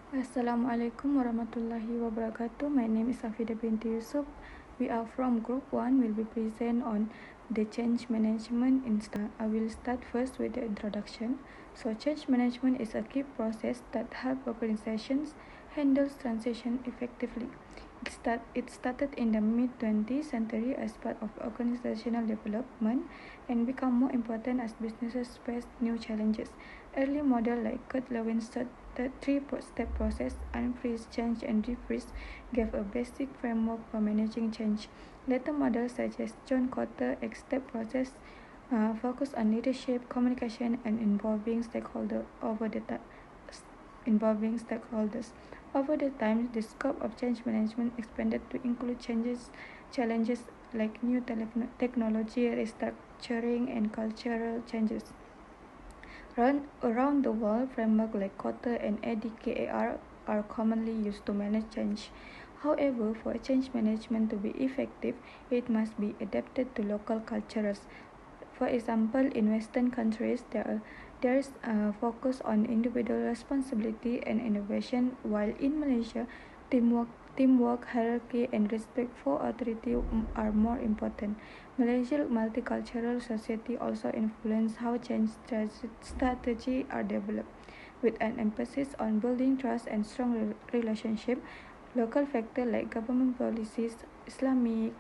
Assalamualaikum warahmatullahi wabarakatuh. My name is Afida binti Yusuf. We are from Group 1. We'll be present on the change management in I will start first with the introduction. So change management is a key process that helps organizations handle transition effectively. It started in the mid-20th century as part of organizational development and become more important as businesses face new challenges. Early models like Kurt Lewin's three-step process, unfreeze, change, and refreeze, gave a basic framework for managing change. Later models such as John Kotter X-step process focus on leadership, communication, and involving stakeholders. Over the time, the scope of change management expanded to include challenges like new technology, restructuring, and cultural changes. Around the world, frameworks like Kotter and ADKAR are commonly used to manage change. However, for change management to be effective, it must be adapted to local cultures. For example, in Western countries, there is a focus on individual responsibility and innovation, while in Malaysia, teamwork, hierarchy, and respect for authority are more important. Malaysia's multicultural society also influences how change strategies are developed, with an emphasis on building trust and strong relationship. Local factors like government policies, Islamic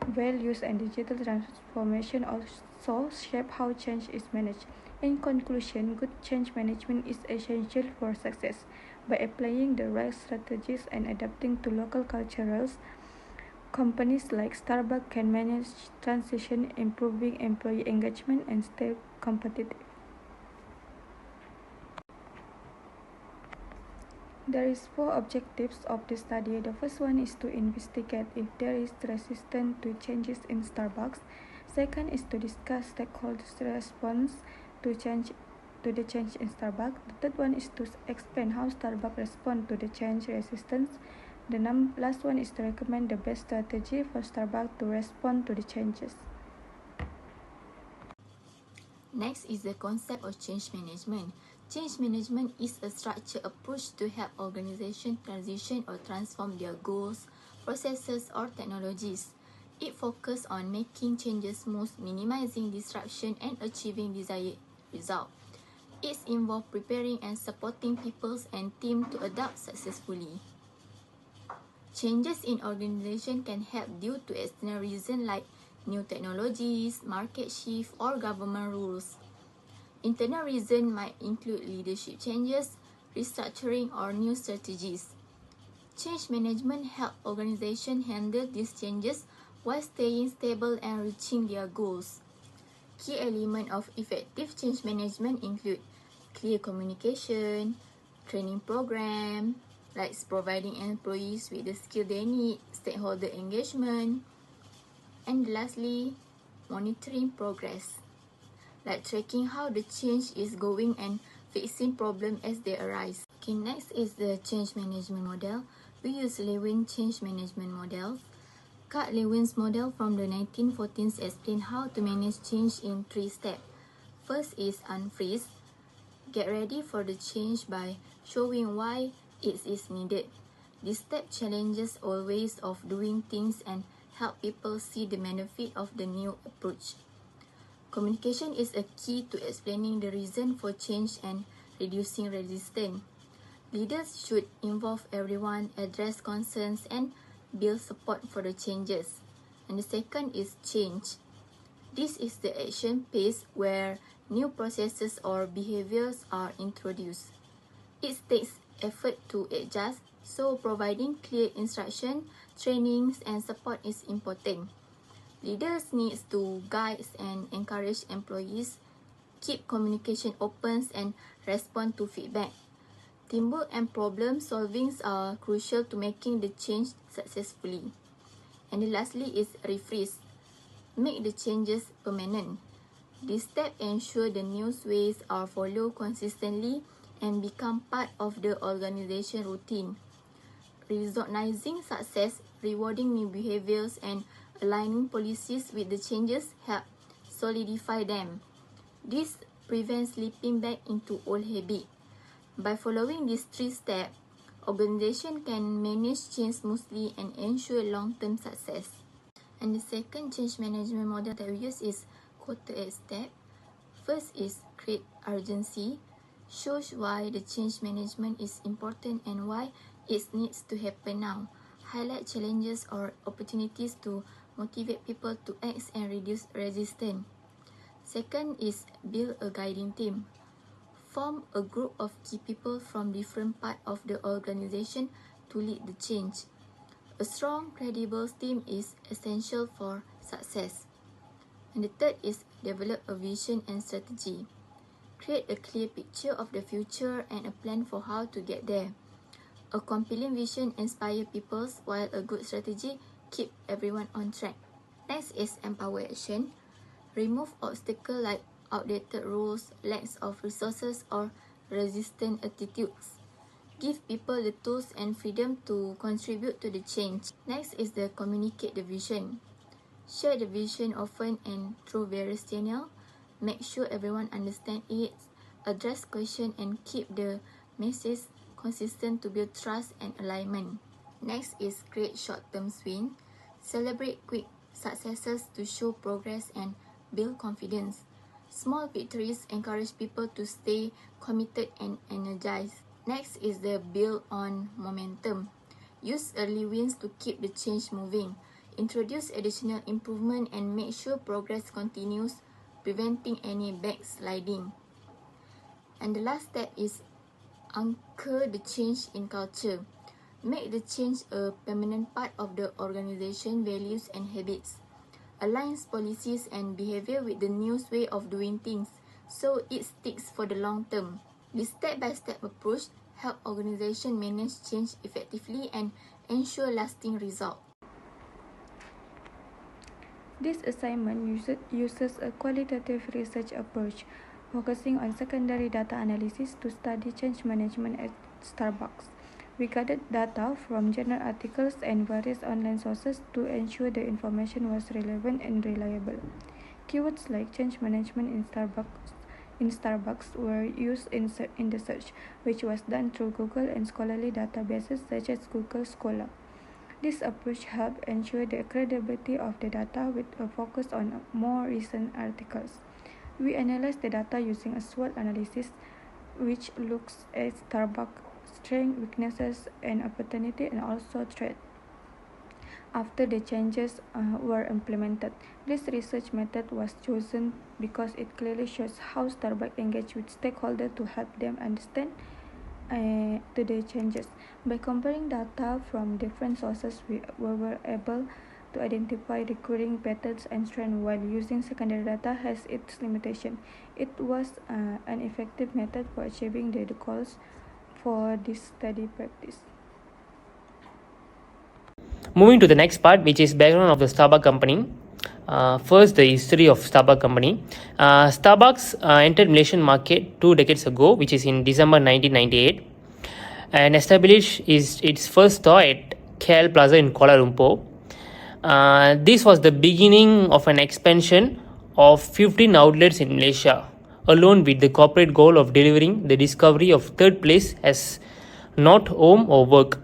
values, and digital transformation also shape how change is managed. In conclusion, good change management is essential for success. By applying the right strategies and adapting to local cultures, companies like Starbucks can manage transition, improving employee engagement, and stay competitive. There is four objectives of the study. The first one is to investigate if there is resistance to changes in Starbucks. Second is to discuss stakeholders' response to the change in Starbucks. The third one is to explain how Starbucks respond to the change resistance. The last one is to recommend the best strategy for Starbucks to respond to the changes. Next is the concept of change management. Change management is a structured approach to help organizations transition or transform their goals, processes, or technologies. It focuses on making changes smooth, minimizing disruption, and achieving desired results. It involves preparing and supporting people and teams to adapt successfully. Changes in organization can happen due to external reasons like new technologies, market shift, or government rules. Internal reasons might include leadership changes, restructuring, or new strategies. Change management helps organizations handle these changes while staying stable and reaching their goals. Key elements of effective change management include clear communication, training program, like providing employees with the skill they need, stakeholder engagement, and lastly, monitoring progress, like tracking how the change is going and fixing problems as they arise. Okay, next is the change management model. We use Lewin change management model. Kurt Lewin's model from the 1940s explains how to manage change in 3 steps. First is unfreeze. Get ready for the change by showing why it is needed. This step challenges old ways of doing things and help people see the benefit of the new approach. Communication is a key to explaining the reason for change and reducing resistance. Leaders should involve everyone, address concerns, and build support for the changes. And the second is change. This is the action phase where new processes or behaviors are introduced. It takes effort to adjust, so providing clear instruction, trainings, and support is important. Leaders need to guide and encourage employees, keep communication open, and respond to feedback. Teamwork and problem solving are crucial to making the change successfully. And lastly is refreeze. Make the changes permanent. This step ensures the new ways are followed consistently and become part of the organization routine. Recognizing success, rewarding new behaviors, and aligning policies with the changes help solidify them. This prevents slipping back into old habits. By following these 3 steps, Organization can manage change smoothly and ensure long-term success. And the second change management model that we use is quarter eight step. First is create urgency, shows why the change management is important and why it needs to happen now. Highlight challenges or opportunities to motivate people to act and reduce resistance. Second is build a guiding team. Form a group of key people from different parts of the organization to lead the change. A strong, credible team is essential for success. And the third is develop a vision and strategy. Create a clear picture of the future and a plan for how to get there. A compelling vision inspires people, while a good strategy keeps everyone on track. Next is empower action. Remove obstacles like outdated rules, lack of resources, or resistant attitudes. Give people the tools and freedom to contribute to the change. Next is the communicate the vision. Share the vision often and through various channels. Make sure everyone understands it. Address questions and keep the message consistent to build trust and alignment. Next is create short-term wins. Celebrate quick successes to show progress and build confidence. Small victories encourage people to stay committed and energized. Next is the build on momentum. Use early wins to keep the change moving. Introduce additional improvement and make sure progress continues, preventing any backsliding. And the last step is anchor the change in culture. Make the change a permanent part of the organization values and habits. Aligns policies and behavior with the new way of doing things, so it sticks for the long term. This step-by-step approach helps organizations manage change effectively and ensure lasting results. This assignment uses a qualitative research approach, focusing on secondary data analysis to study change management at Starbucks. We gathered data from journal articles and various online sources to ensure the information was relevant and reliable. Keywords like change management in Starbucks were used in the search, which was done through Google and scholarly databases such as Google Scholar. This approach helped ensure the credibility of the data with a focus on more recent articles. We analyzed the data using a SWOT analysis, which looks at Starbucks' strengths, weaknesses, and opportunity, and also threats. After the changes were implemented, this research method was chosen because it clearly shows how Starbucks engaged with stakeholders to help them understand the changes. By comparing data from different sources, we were able to identify recurring patterns and trends, while using secondary data has its limitation. It was an effective method for achieving the goals for this study practice. Moving to the next part, which is background of the Starbucks company. First, the history of Starbucks company. Starbucks entered Malaysian market 2 decades ago, which is in December 1998, and established its first store at KL Plaza in Kuala Lumpur. This was the beginning of an expansion of 15 outlets in Malaysia, alone with the corporate goal of delivering the discovery of third place as not home or work.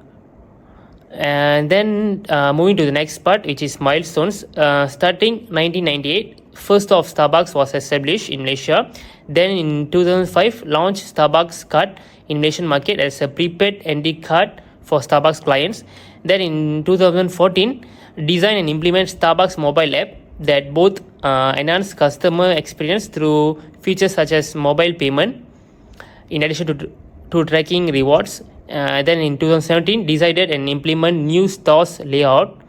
And then moving to the next part, which is milestones. Starting 1998, first of Starbucks was established in Malaysia. Then in 2005, launched Starbucks card in Malaysian market as a prepaid ND card for Starbucks clients. Then in 2014, design and implement Starbucks mobile app that both enhance customer experience through features such as mobile payment, in addition to tracking rewards. Then in 2017, decided and implement new stores layout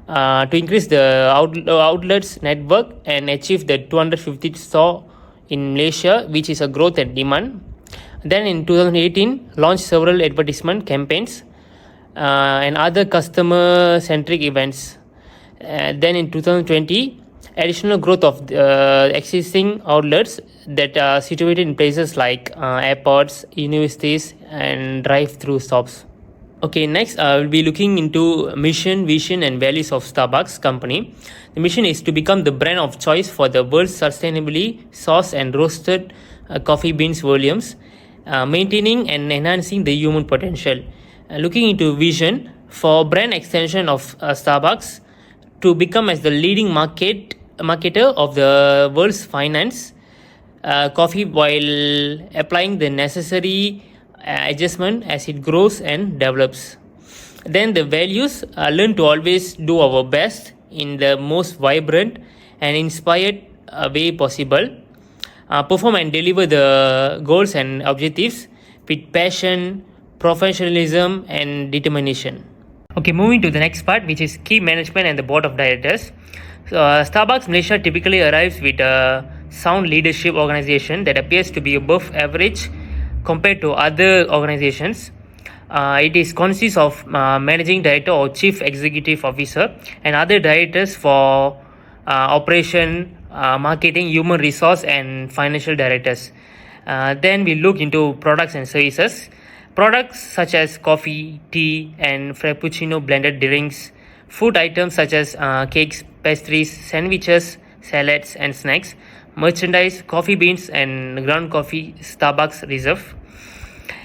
to increase the outlets network and achieve the 250 store in Malaysia, which is a growth and demand. Then in 2018, launched several advertisement campaigns and other customer-centric events. Then in 2020, additional growth of existing outlets that are situated in places like airports, universities, and drive-through stops. Okay, next we'll be looking into mission, vision, and values of Starbucks company. The mission is to become the brand of choice for the world's sustainably sourced and roasted coffee beans volumes, maintaining and enhancing the human potential. Looking into vision for brand extension of Starbucks to become as the leading marketer of the world's finance coffee while applying the necessary adjustment as it grows and develops. Then the values learn to always do our best in the most vibrant and inspired way possible. Perform and deliver the goals and objectives with passion, professionalism, and determination. Okay, moving to the next part, which is key management and the board of directors. So, Starbucks Malaysia typically arrives with a sound leadership organization that appears to be above average compared to other organizations. It is consists of managing director or chief executive officer and other directors for operation, marketing, human resource, and financial directors. Then we look into products and services. Products such as coffee, tea, and frappuccino blended drinks, food items such as cakes, pastries, sandwiches, salads, and snacks, merchandise, coffee beans, and ground coffee, Starbucks Reserve.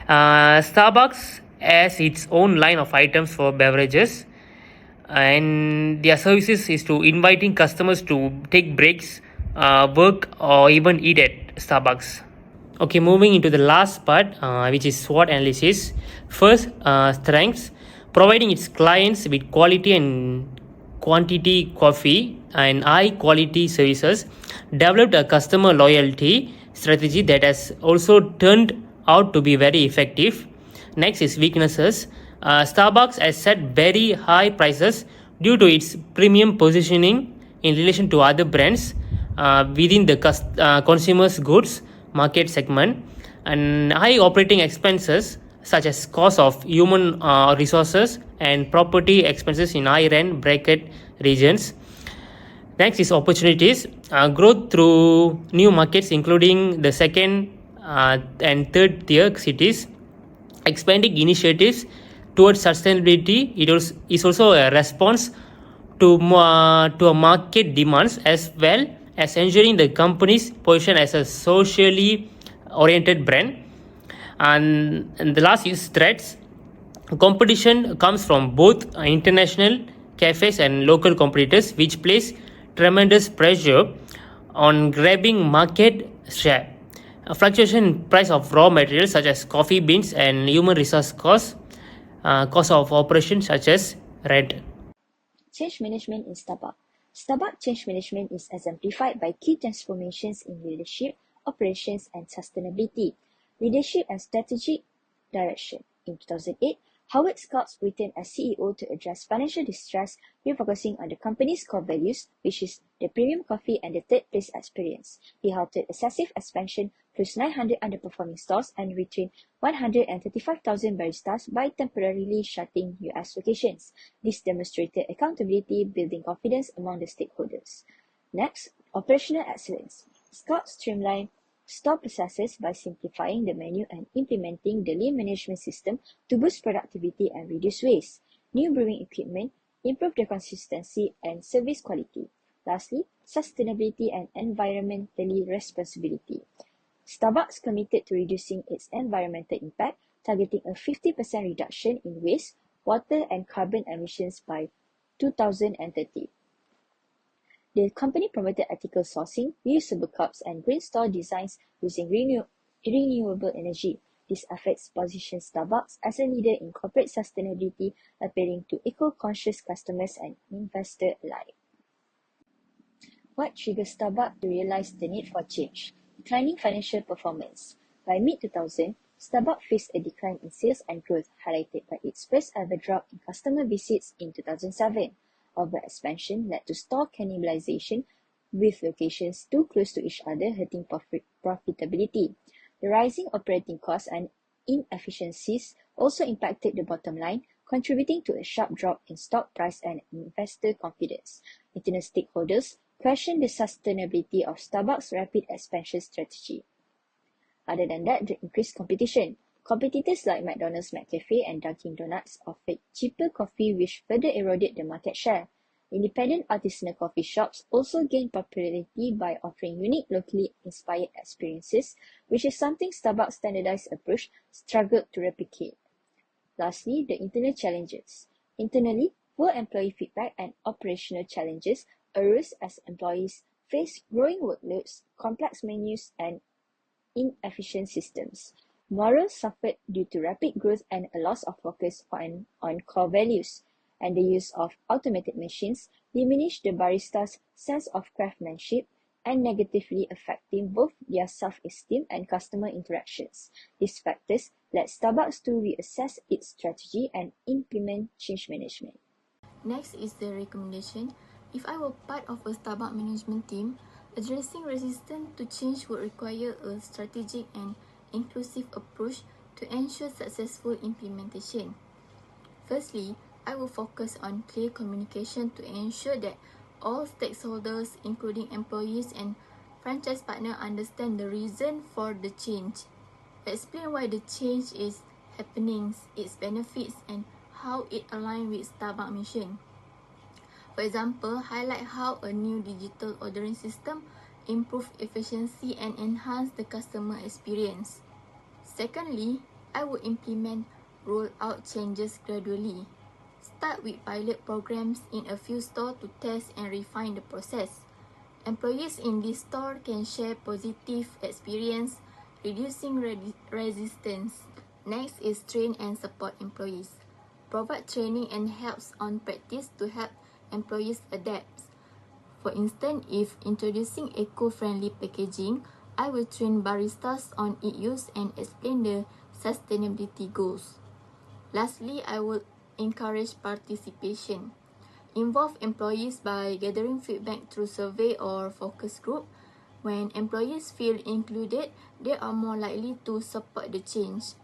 Starbucks has its own line of items for beverages, and their services is to inviting customers to take breaks, work, or even eat at Starbucks. Okay, moving into the last part, which is SWOT analysis. First, strengths, providing its clients with quality and quantity coffee and high quality services, developed a customer loyalty strategy that has also turned out to be very effective. Next is weaknesses. Starbucks has set very high prices due to its premium positioning in relation to other brands within the consumers goods market segment, and high operating expenses such as cost of human resources and property expenses in high rent bracket regions. Next is opportunities, growth through new markets including the second and third tier cities, expanding initiatives towards sustainability. It is also a response to a market demands, as well as ensuring the company's position as a socially oriented brand. And the last is threats. Competition comes from both international cafes and local competitors, which place tremendous pressure on grabbing market share. A fluctuation in price of raw materials such as coffee beans and human resource costs, cost of operation such as rent. Change management in Starbucks. Starbucks change management is exemplified by key transformations in leadership, operations, and sustainability. Leadership and strategic direction. In 2008, Howard Schultz returned as CEO to address financial distress, refocusing on the company's core values, which is the premium coffee and the third place experience. He halted excessive expansion, closed 900 underperforming stores, and retrained 135,000 baristas by temporarily shutting US locations. This demonstrated accountability, building confidence among the stakeholders. Next, operational excellence. Scott streamlined store processes by simplifying the menu and implementing the lean management system to boost productivity and reduce waste. New brewing equipment improved the consistency and service quality. Lastly, sustainability and environmentally responsibility. Starbucks committed to reducing its environmental impact, targeting a 50% reduction in waste, water, and carbon emissions by 2030. The company promoted ethical sourcing, reusable cups, and green store designs using renewable energy. These efforts position Starbucks as a leader in corporate sustainability, appealing to eco-conscious customers and investors alike. What triggers Starbucks to realize the need for change? Declining financial performance. By mid-2000, Starbucks faced a decline in sales and growth, highlighted by its first ever drop in customer visits in 2007. Overexpansion led to store cannibalization, with locations too close to each other hurting profitability. The rising operating costs and inefficiencies also impacted the bottom line, contributing to a sharp drop in stock price and investor confidence. Internal stakeholders questioned the sustainability of Starbucks' rapid expansion strategy. Other than that, the increased competition. Competitors like McDonald's McCafe and Dunkin' Donuts offered cheaper coffee, which further eroded the market share. Independent artisanal coffee shops also gained popularity by offering unique, locally inspired experiences, which is something Starbucks' standardized approach struggled to replicate. Lastly, the internal challenges. Internally, poor employee feedback and operational challenges arose as employees face growing workloads, complex menus, and inefficient systems. Morale suffered due to rapid growth and a loss of focus on core values, and the use of automated machines diminished the barista's sense of craftsmanship and negatively affecting both their self-esteem and customer interactions. These factors led Starbucks to reassess its strategy and implement change management. Next is the recommendation. If I were part of a Starbucks management team, addressing resistance to change would require a strategic and inclusive approach to ensure successful implementation. Firstly, I will focus on clear communication to ensure that all stakeholders, including employees and franchise partners, understand the reason for the change. Explain why the change is happening, its benefits, and how it aligns with Starbucks mission. For example, highlight how a new digital ordering system improves efficiency and enhance the customer experience. Secondly, I will implement roll-out changes gradually. Start with pilot programs in a few stores to test and refine the process. Employees in this store can share positive experience, reducing resistance. Next is train and support employees. Provide training and helps on practice to help employees adapt. For instance, if introducing eco-friendly packaging, I will train baristas on its use and explain the sustainability goals. Lastly, I will encourage participation. Involve employees by gathering feedback through survey or focus group. When employees feel included, they are more likely to support the change.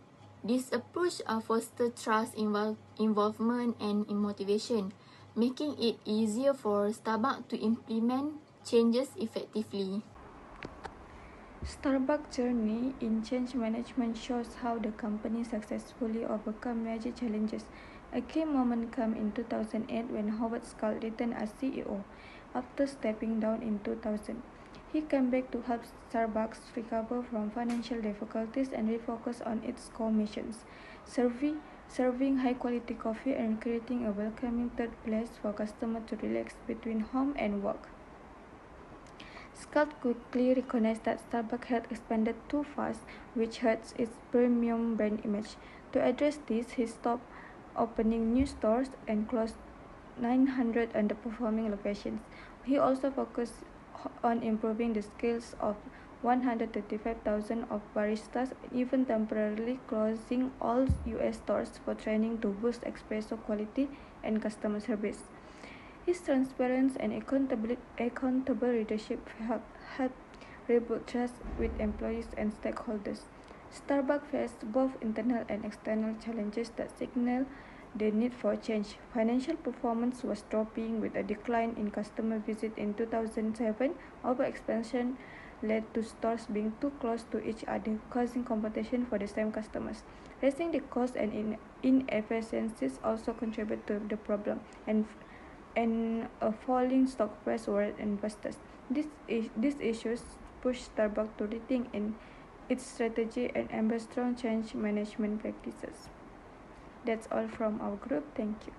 This approach fosters trust, involvement, and motivation, making it easier for Starbucks to implement changes effectively. Starbucks' journey in change management shows how the company successfully overcome major challenges. A key moment came in 2008 when Howard Schultz returned as CEO after stepping down in 2000. He came back to help Starbucks recover from financial difficulties and refocus on its core missions, serving high-quality coffee and creating a welcoming third place for customers to relax between home and work. Scott quickly recognized that Starbucks had expanded too fast, which hurts its premium brand image. To address this, he stopped opening new stores and closed 900 underperforming locations. He also focused on improving the skills of 135,000 of baristas, even temporarily closing all US stores for training to boost espresso quality and customer service. His transparent and accountable leadership helped rebuild trust with employees and stakeholders. Starbucks faced both internal and external challenges that signal the need for change. Financial performance was dropping with a decline in customer visits in 2007. Overexpansion led to stores being too close to each other, causing competition for the same customers. Raising the cost and inefficiencies also contribute to the problem, and a falling stock price worried investors. These issues pushed Starbucks to rethink in its strategy and embrace strong change management practices. That's all from our group. Thank you.